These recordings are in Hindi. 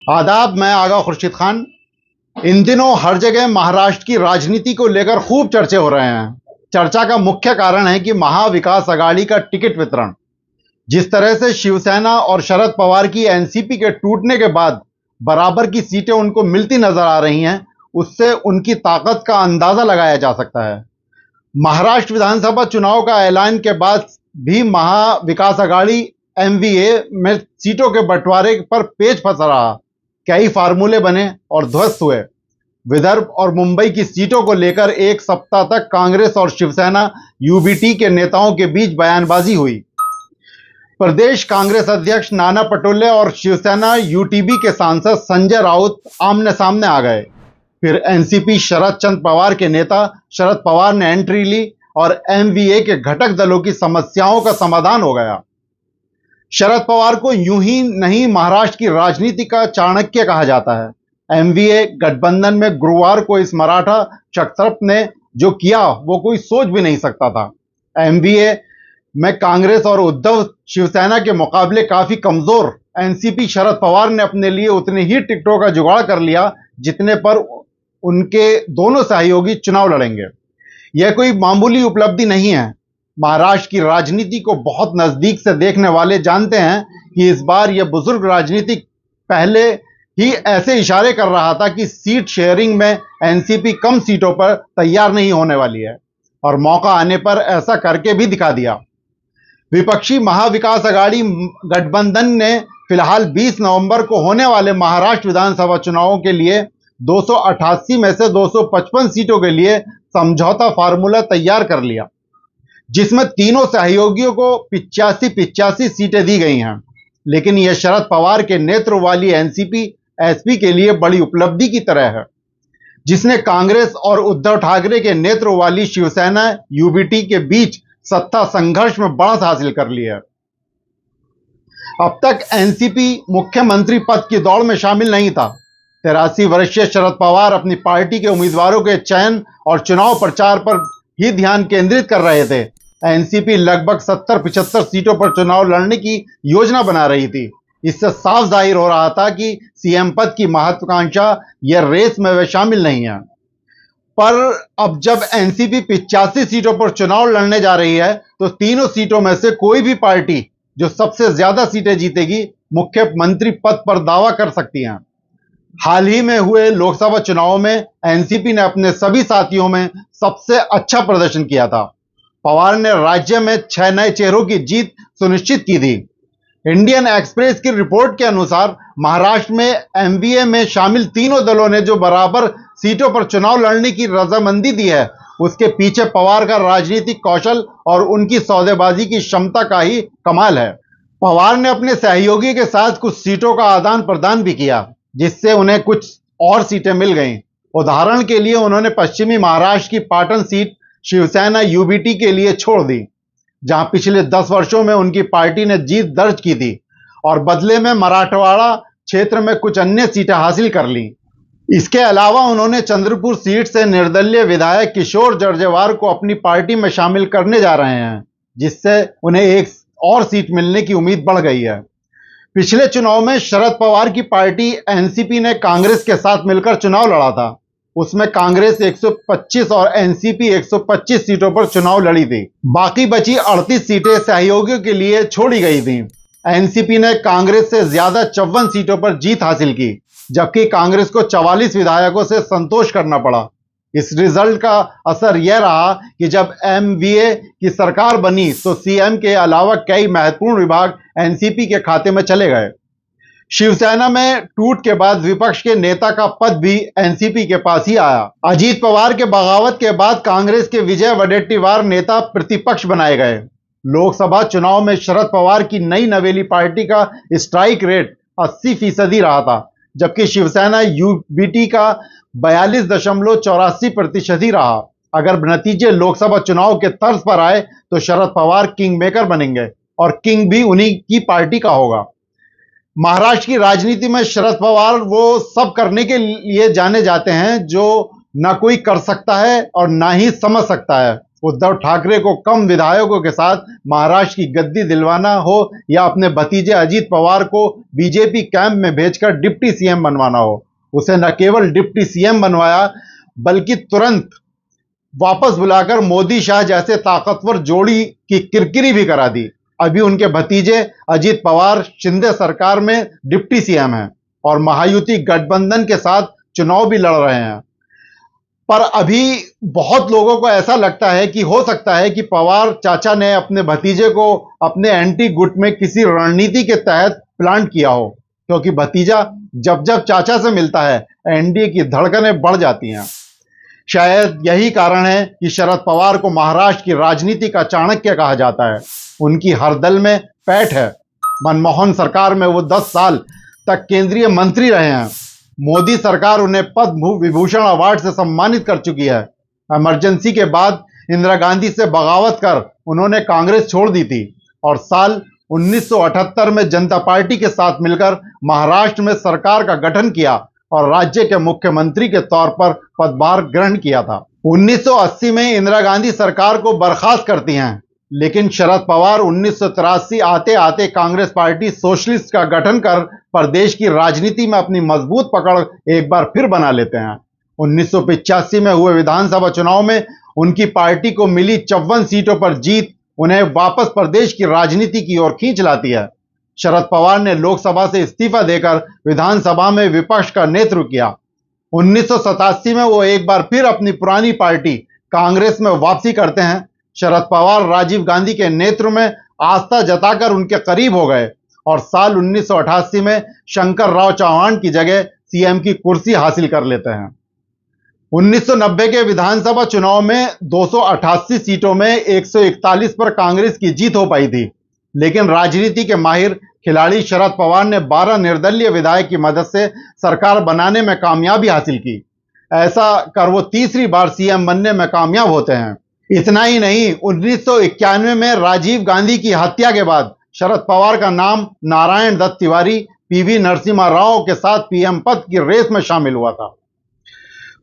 आदाब, मैं आगा खुर्शीद खान। इन दिनों हर जगह महाराष्ट्र की राजनीति को लेकर खूब चर्चे हो रहे हैं। चर्चा का मुख्य कारण है कि महाविकास आघाड़ी का टिकट वितरण। जिस तरह से शिवसेना और शरद पवार की एनसीपी के टूटने के बाद बराबर की सीटें उनको मिलती नजर आ रही हैं, उससे उनकी ताकत का अंदाजा लगाया जा सकता है। महाराष्ट्र विधानसभा चुनाव का ऐलान के बाद भी महाविकास आघाड़ी एमवीए में सीटों के बंटवारे पर पेच फंसा रहा। कई फार्मूले बने और ध्वस्त हुए। विदर्भ और मुंबई की सीटों को लेकर एक सप्ताह तक कांग्रेस और शिवसेना यूबीटी के नेताओं के बीच बयानबाजी हुई। प्रदेश कांग्रेस अध्यक्ष नाना पटोले और शिवसेना यूटीबी के सांसद संजय राउत आमने सामने आ गए। फिर एनसीपी शरद चंद्र पवार के नेता शरद पवार ने एंट्री ली और एमवीए के घटक दलों की समस्याओं का समाधान हो गया। शरद पवार को यूं ही नहीं, महाराष्ट्र की राजनीति का चाणक्य कहा जाता है। एमवीए गठबंधन में गुरुवार को इस मराठा क्षत्रप ने जो किया वो कोई सोच भी नहीं सकता था। एमवीए में कांग्रेस और उद्धव शिवसेना के मुकाबले काफी कमजोर एनसीपी शरद पवार ने अपने लिए उतने ही टिकटों का जुगाड़ कर लिया जितने पर उनके दोनों सहयोगी चुनाव लड़ेंगे। यह कोई मामूली उपलब्धि नहीं है। महाराष्ट्र की राजनीति को बहुत नजदीक से देखने वाले जानते हैं कि इस बार यह बुजुर्ग राजनीतिक पहले ही ऐसे इशारे कर रहा था कि सीट शेयरिंग में एनसीपी कम सीटों पर तैयार नहीं होने वाली है, और मौका आने पर ऐसा करके भी दिखा दिया। विपक्षी महाविकास आघाड़ी गठबंधन ने फिलहाल 20 नवंबर को होने वाले महाराष्ट्र विधानसभा चुनावों के लिए 288 में से 255 सीटों के लिए समझौता फार्मूला तैयार कर लिया, जिसमें तीनों सहयोगियों को 85-85 सीटें दी गई हैं। लेकिन यह शरद पवार के नेतृत्व वाली एनसीपी एसपी के लिए बड़ी उपलब्धि की तरह है, जिसने कांग्रेस और उद्धव ठाकरे के नेतृत्व वाली शिवसेना यूबीटी के बीच सत्ता संघर्ष में बढ़त हासिल कर ली है। अब तक एनसीपी मुख्यमंत्री पद की दौड़ में शामिल नहीं था। 83 वर्षीय शरद पवार अपनी पार्टी के उम्मीदवारों के चयन और चुनाव प्रचार पर ही ध्यान केंद्रित कर रहे थे। एनसीपी लगभग 70-75 सीटों पर चुनाव लड़ने की योजना बना रही थी। इससे साफ जाहिर हो रहा था कि सीएम पद की महत्वाकांक्षा यह रेस में वे शामिल नहीं है। पर अब जब एनसीपी 85 सीटों पर चुनाव लड़ने जा रही है, तो तीनों सीटों में से कोई भी पार्टी जो सबसे ज्यादा सीटें जीतेगी मुख्यमंत्री पद पर दावा कर सकती है। हाल ही में हुए लोकसभा चुनावों में एनसीपी ने अपने सभी साथियों में सबसे अच्छा प्रदर्शन किया था। पवार ने राज्य में 6 नए चेहरों की जीत सुनिश्चित की थी। इंडियन एक्सप्रेस की रिपोर्ट के अनुसार महाराष्ट्र में एमवीए में शामिल तीनों दलों ने जो बराबर सीटों पर चुनाव लड़ने की रजामंदी दी है, उसके पीछे पवार का राजनीतिक कौशल और उनकी सौदेबाजी की क्षमता का ही कमाल है। पवार ने अपने सहयोगी के साथ कुछ सीटों का आदान प्रदान भी किया, जिससे उन्हें कुछ और सीटें मिल गईं। उदाहरण के लिए उन्होंने पश्चिमी महाराष्ट्र की पाटन सीट शिवसेना यूबीटी के लिए छोड़ दी, जहां पिछले 10 वर्षों में उनकी पार्टी ने जीत दर्ज की थी, और बदले में मराठवाड़ा क्षेत्र में कुछ अन्य सीटें हासिल कर ली। इसके अलावा उन्होंने चंद्रपुर सीट से निर्दलीय विधायक किशोर जरजेवार को अपनी पार्टी में शामिल करने जा रहे हैं, जिससे उन्हें एक और सीट मिलने की उम्मीद बढ़ गई है। पिछले चुनाव में शरद पवार की पार्टी एनसीपी ने कांग्रेस के साथ मिलकर चुनाव लड़ा था। उसमें कांग्रेस 125 और एनसीपी 125 सीटों पर चुनाव लड़ी थी। बाकी बची 38 सीटें सहयोगियों के लिए छोड़ी गई थीं। एनसीपी ने कांग्रेस से ज्यादा 54 सीटों पर जीत हासिल की, जबकि कांग्रेस को 44 विधायकों से संतोष करना पड़ा। इस रिजल्ट का असर यह रहा कि जब एमवीए की सरकार बनी तो सीएम के अलावा कई महत्वपूर्ण विभाग एनसीपी के खाते में चले गए। शिवसेना में टूट के बाद विपक्ष के नेता का पद भी एनसीपी के पास ही आया। अजीत पवार के बगावत के बाद कांग्रेस के विजय वडेट्टीवार नेता प्रतिपक्ष बनाए गए। लोकसभा चुनाव में शरद पवार की नई नवेली पार्टी का स्ट्राइक रेट 80% रहा था, जबकि शिवसेना यूबीटी का 42.84% ही रहा। अगर नतीजे लोकसभा चुनाव के तर्ज पर आए तो शरद पवार किंग मेकर बनेंगे, और किंग भी उन्हीं की पार्टी का होगा। महाराष्ट्र की राजनीति में शरद पवार वो सब करने के लिए जाने जाते हैं जो ना कोई कर सकता है और ना ही समझ सकता है। उद्धव ठाकरे को कम विधायकों के साथ महाराष्ट्र की गद्दी दिलवाना हो या अपने भतीजे अजीत पवार को बीजेपी कैंप में भेजकर डिप्टी सीएम बनवाना हो, उसे न केवल डिप्टी सीएम बनवाया बल्कि तुरंत वापस बुलाकर मोदी शाह जैसे ताकतवर जोड़ी की किरकिरी भी करा दी। अभी उनके भतीजे अजीत पवार शिंदे सरकार में डिप्टी सीएम हैं और महायुति गठबंधन के साथ चुनाव भी लड़ रहे हैं। पर अभी बहुत लोगों को ऐसा लगता है कि हो सकता है कि पवार चाचा ने अपने भतीजे को अपने एंटी गुट में किसी रणनीति के तहत प्लांट किया हो, क्योंकि भतीजा जब जब चाचा से मिलता है एनडीए की धड़कनें बढ़ जाती हैं। शायद यही कारण है कि शरद पवार को महाराष्ट्र की राजनीति का चाणक्य कहा जाता है। उनकी हर दल में पैठ है। मनमोहन सरकार में वो 10 साल तक केंद्रीय मंत्री रहे हैं। मोदी सरकार उन्हें पद्म विभूषण अवार्ड से सम्मानित कर चुकी है। इमरजेंसी के बाद इंदिरा गांधी से बगावत कर उन्होंने कांग्रेस छोड़ दी थी और साल 1978 में जनता पार्टी के साथ मिलकर महाराष्ट्र में सरकार का गठन किया और राज्य के मुख्यमंत्री के तौर पर पदभार ग्रहण किया था। 1980 में इंदिरा गांधी सरकार को बर्खास्त करती हैं, लेकिन शरद पवार 1983 आते आते कांग्रेस पार्टी सोशलिस्ट का गठन कर प्रदेश की राजनीति में अपनी मजबूत पकड़ एक बार फिर बना लेते हैं। 1985 में हुए विधानसभा चुनाव में उनकी पार्टी को मिली 54 सीटों पर जीत उन्हें वापस प्रदेश की राजनीति की ओर खींच लाती है। शरद पवार ने लोकसभा से इस्तीफा देकर विधानसभा में विपक्ष का नेतृत्व किया। 1987 में वो एक बार फिर अपनी पुरानी पार्टी कांग्रेस में वापसी करते हैं। शरद पवार राजीव गांधी के नेतृत्व में आस्था जताकर उनके करीब हो गए और साल 1988 में शंकर राव चौहान की जगह सीएम की कुर्सी हासिल कर लेते हैं। 1990 के विधानसभा चुनाव में 288 सीटों में 141 पर कांग्रेस की जीत हो पाई थी, लेकिन राजनीति के माहिर खिलाड़ी शरद पवार ने 12 निर्दलीय विधायक की मदद से सरकार बनाने में कामयाबी हासिल की। ऐसा कर वो तीसरी बार सीएम बनने में कामयाब होते हैं। इतना ही नहीं, 1991 में राजीव गांधी की हत्या के बाद शरद पवार का नाम नारायण दत्त तिवारी पीवी नरसिम्हा राव के साथ पीएम पद की रेस में शामिल हुआ था।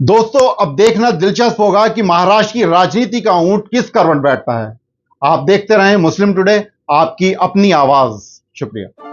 दोस्तों, अब देखना दिलचस्प होगा कि महाराष्ट्र की राजनीति का ऊंट किस करवट बैठता है। आप देखते रहें मुस्लिम टुडे, आपकी अपनी आवाज। शुक्रिया।